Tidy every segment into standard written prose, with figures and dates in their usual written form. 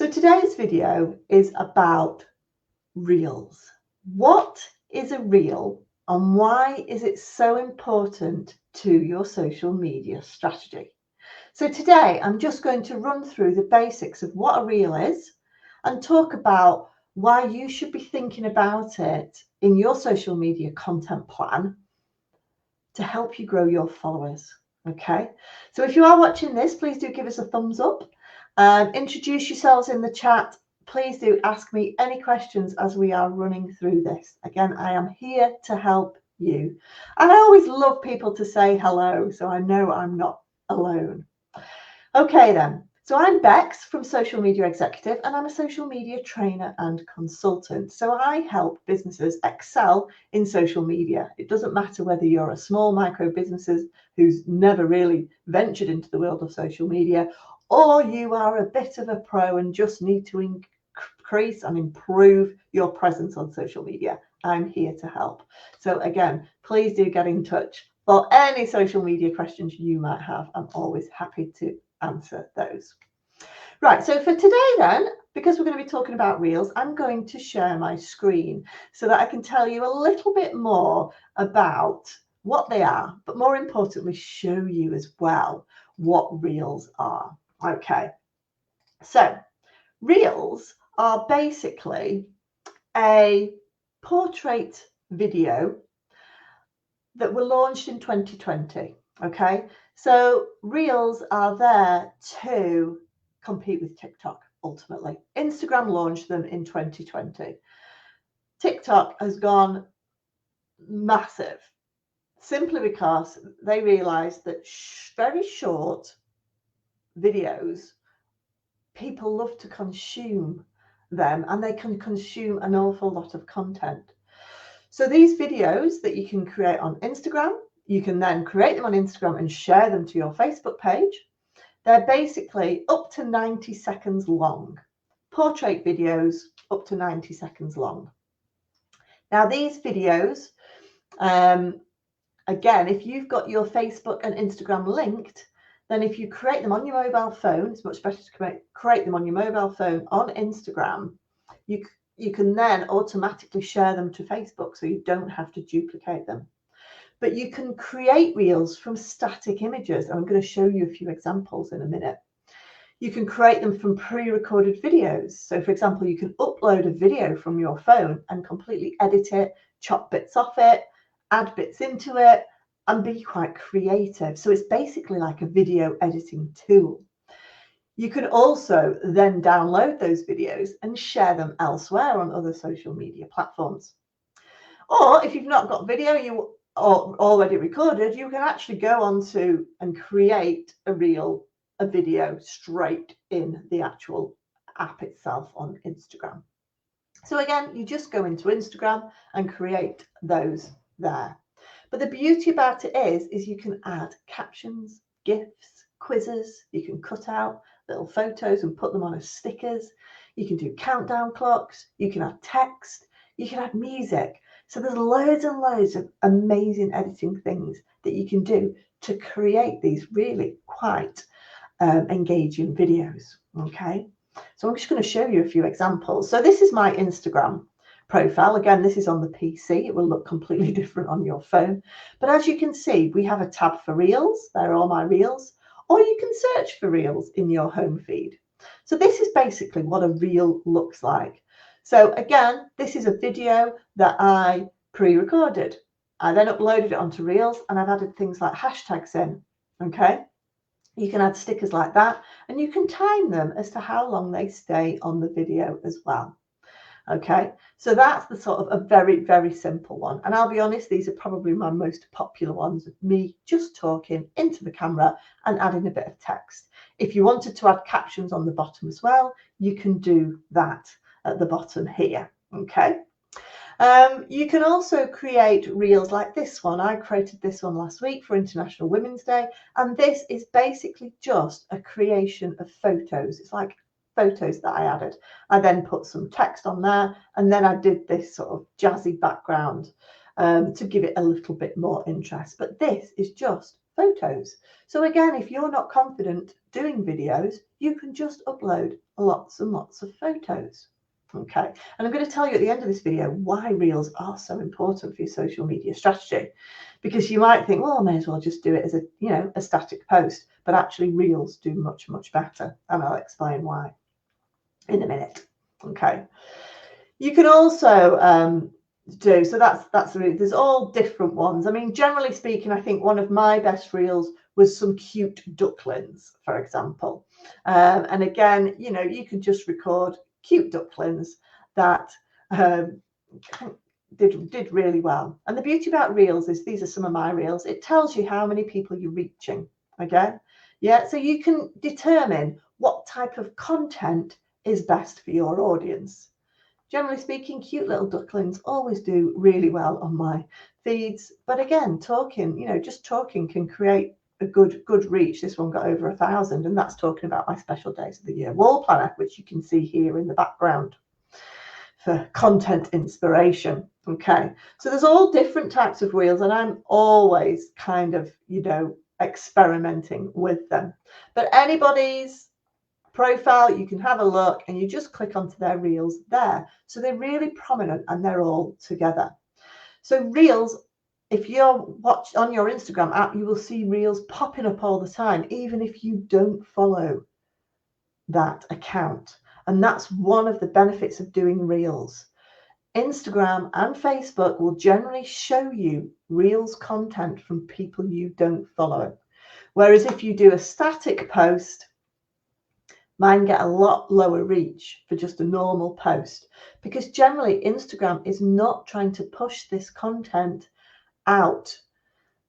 So today's video is about reels. What is a reel and why is it so important to your social media strategy? So today I'm just going to run through the basics of what a reel is and talk about why you should be thinking about it in your social media content plan to help you grow your followers. Okay, so if you are watching this, please do give us a thumbs up. Introduce yourselves in the chat. Please do ask me any questions as we are running through this. Again, I am here to help you. And I always love people to say hello, so I know I'm not alone. Okay then, so I'm Bex from Social Media Executive, and I'm a social media trainer and consultant. So I help businesses excel in social media. It doesn't matter whether you're a small micro businesses who's never really ventured into the world of social media, or you are a bit of a pro and just need to increase and improve your presence on social media. I'm here to help. So again, please do get in touch for any social media questions you might have. I'm always happy to answer those. Right, so for today then, because we're going to be talking about reels, I'm going to share my screen so that I can tell you a little bit more about what they are, but more importantly, show you as well what reels are. Okay, so reels are basically a portrait video that were launched in 2020. Okay, so reels are there to compete with TikTok ultimately. Instagram launched them in 2020. TikTok has gone massive simply because they realized that very short videos, people love to consume them and they can consume an awful lot of content. So these videos that you can create on Instagram, you can then create them on Instagram and share them to your Facebook page. They're basically up to 90 seconds long. Portrait videos up to 90 seconds long. Now these videos, again, if you've got your Facebook and Instagram linked, then if you create them on your mobile phone, it's much better to create them on your mobile phone on Instagram. You can then automatically share them to Facebook, so you don't have to duplicate them. But you can create reels from static images. I'm going to show you a few examples in a minute. You can create them from pre-recorded videos. So for example, you can upload a video from your phone and completely edit it, chop bits off it, add bits into it, and be quite creative. So it's basically like a video editing tool. You can also then download those videos and share them elsewhere on other social media platforms. Or if you've not got video you are already recorded, you can actually go on to and create a reel, a video straight in the actual app itself on Instagram. So again, you just go into Instagram and create those there. But the beauty about it is you can add captions, GIFs, quizzes. You can cut out little photos and put them on as stickers. You can do countdown clocks. You can add text. You can add music. So there's loads and loads of amazing editing things that you can do to create these really quite engaging videos. Okay, so I'm just going to show you a few examples. So this is my Instagram profile. Again, this is on the PC. It will look completely different on your phone. But as you can see, we have a tab for reels. There are all my reels. Or you can search for reels in your home feed. So this is basically what a reel looks like. So again, this is a video that I pre-recorded. I then uploaded it onto reels and I've added things like hashtags in. Okay. You can add stickers like that and you can time them as to how long they stay on the video as well. Okay, so that's the sort of a very, very simple one. And I'll be honest, these are probably my most popular ones of me just talking into the camera and adding a bit of text. If you wanted to add captions on the bottom as well, you can do that at the bottom here. Okay. You can also create reels like this one. I created this one last week for International Women's Day. And this is basically just a creation of photos. It's like photos that I added. I then put some text on there and then I did this sort of jazzy background to give it a little bit more interest. But this is just photos. So again, if you're not confident doing videos, you can just upload lots and lots of photos. Okay, and I'm going to tell you at the end of this video why reels are so important for your social media strategy, because you might think, well, I may as well just do it as a static post, but actually reels do much, much better, and I'll explain why in a minute. Okay, you can also so that's really, there's all different ones. I mean, generally speaking, I think one of my best reels was some cute ducklings, for example, and again, you can just record cute ducklings that did really well. And the beauty about reels is, these are some of my reels, it tells you how many people you're reaching. Okay, yeah, so you can determine what type of content is best for your audience. Generally speaking, cute little ducklings always do really well on my feeds. But again, just talking can create a good reach. This one got over 1,000, and that's talking about my special days of the year wall planner, which you can see here in the background for content inspiration. Okay, so there's all different types of reels, and I'm always kind of, experimenting with them. But anybody's profile, you can have a look and you just click onto their reels there. So they're really prominent and they're all together. So reels, if you're on your Instagram app, you will see reels popping up all the time, even if you don't follow that account. And that's one of the benefits of doing reels. Instagram and Facebook will generally show you reels content from people you don't follow. Whereas if you do a static post, mine get a lot lower reach for just a normal post, because generally Instagram is not trying to push this content out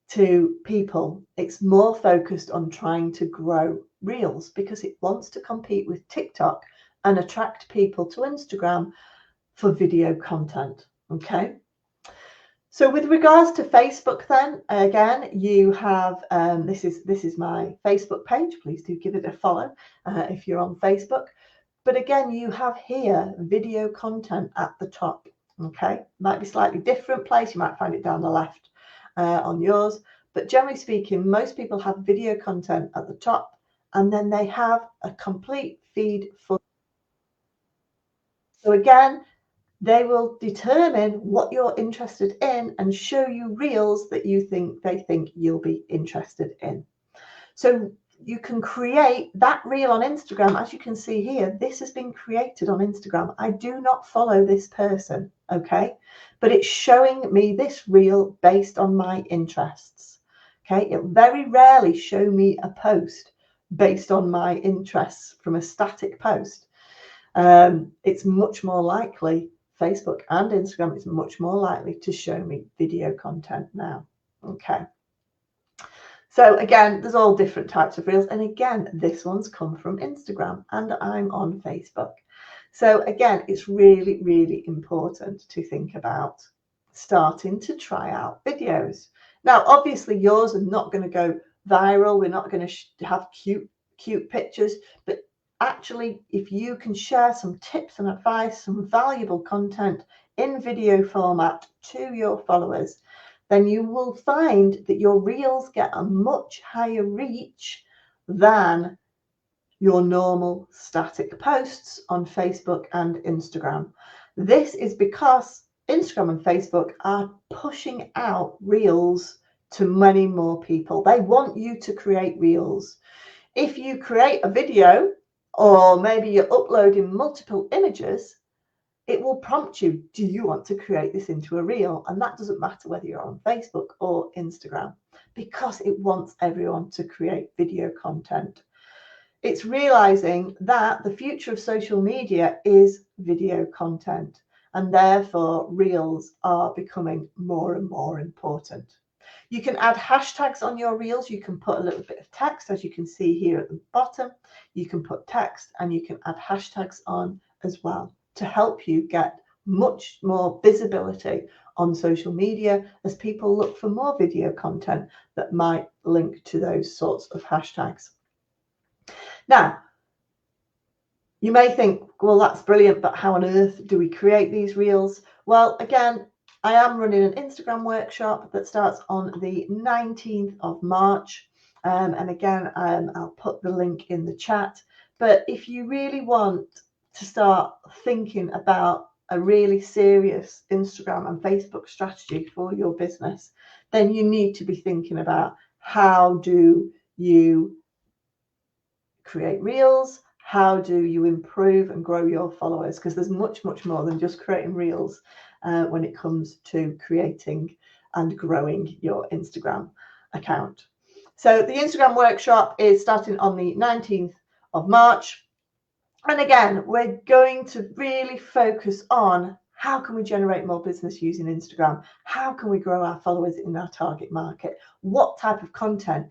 to people. It's more focused on trying to grow reels because it wants to compete with TikTok and attract people to Instagram for video content. Okay, so with regards to Facebook, then again, you have this is my Facebook page. Please do give it a follow if you're on Facebook. But again, you have here video content at the top. Okay, might be slightly different place. You might find it down the left on yours, but generally speaking, most people have video content at the top, and then they have a complete feed for. So again, they will determine what you're interested in and show you reels that they think you'll be interested in. So you can create that reel on Instagram. As you can see here, this has been created on Instagram. I do not follow this person, okay? But it's showing me this reel based on my interests, okay? It very rarely show me a post based on my interests from a static post. It's much more likely, Facebook and Instagram is much more likely to show me video content now. Okay. So again, there's all different types of reels. And again, this one's come from Instagram and I'm on Facebook. So again, it's really, really important to think about starting to try out videos. Now, obviously yours are not going to go viral. We're not going to have cute pictures, but actually, if you can share some tips and advice, some valuable content in video format to your followers, then you will find that your reels get a much higher reach than your normal static posts on Facebook and Instagram. This is because Instagram and Facebook are pushing out reels to many more people. They want you to create reels. If you create a video, or maybe you're uploading multiple images, it will prompt you, do you want to create this into a reel? And that doesn't matter whether you're on Facebook or Instagram, because it wants everyone to create video content. It's realizing that the future of social media is video content, and therefore reels are becoming more and more important. You can add hashtags on your reels. You can put a little bit of text, as you can see here at the bottom. You can put text and you can add hashtags on as well to help you get much more visibility on social media as people look for more video content that might link to those sorts of hashtags. Now, you may think, well, that's brilliant, but how on earth do we create these reels? Well, again, I am running an Instagram workshop that starts on the 19th of March. And again, I'll put the link in the chat. But if you really want to start thinking about a really serious Instagram and Facebook strategy for your business, then you need to be thinking about how do you create reels, how do you improve and grow your followers, because there's much more than just creating reels when it comes to creating and growing your Instagram account. So the Instagram workshop is starting on the 19th of March. And again, we're going to really focus on how can we generate more business using Instagram? How can we grow our followers in our target market? What type of content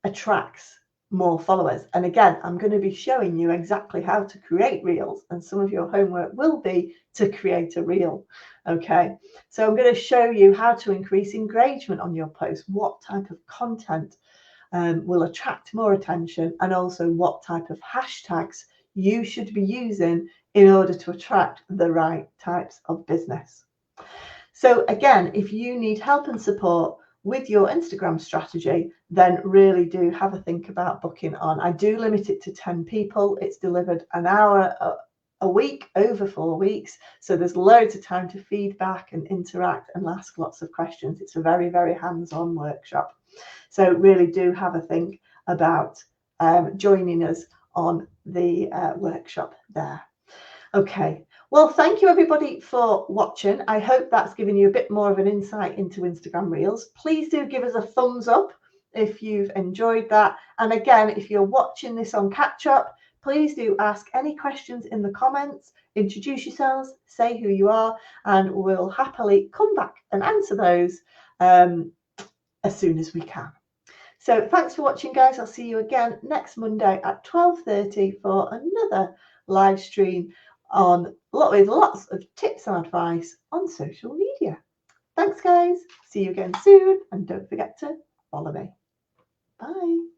attracts more followers? And again, I'm going to be showing you exactly how to create reels, and some of your homework will be to create a reel. Okay, so I'm going to show you how to increase engagement on your post, what type of content will attract more attention, and also what type of hashtags you should be using in order to attract the right types of business. So again, if you need help and support with your Instagram strategy, then really do have a think about booking on. I do limit it to 10 people. It's delivered an hour a week over 4 weeks. So there's loads of time to feedback and interact and ask lots of questions. It's a very, very hands-on workshop. So really do have a think about joining us on the workshop there. Okay, well, thank you everybody for watching. I hope that's given you a bit more of an insight into Instagram Reels. Please do give us a thumbs up if you've enjoyed that. And again, if you're watching this on catch up, please do ask any questions in the comments, introduce yourselves, say who you are, and we'll happily come back and answer those as soon as we can. So thanks for watching, guys. I'll see you again next Monday at 12:30 for another live stream with lots of tips and advice on social media. Thanks, guys. See you again soon. And don't forget to follow me. Bye.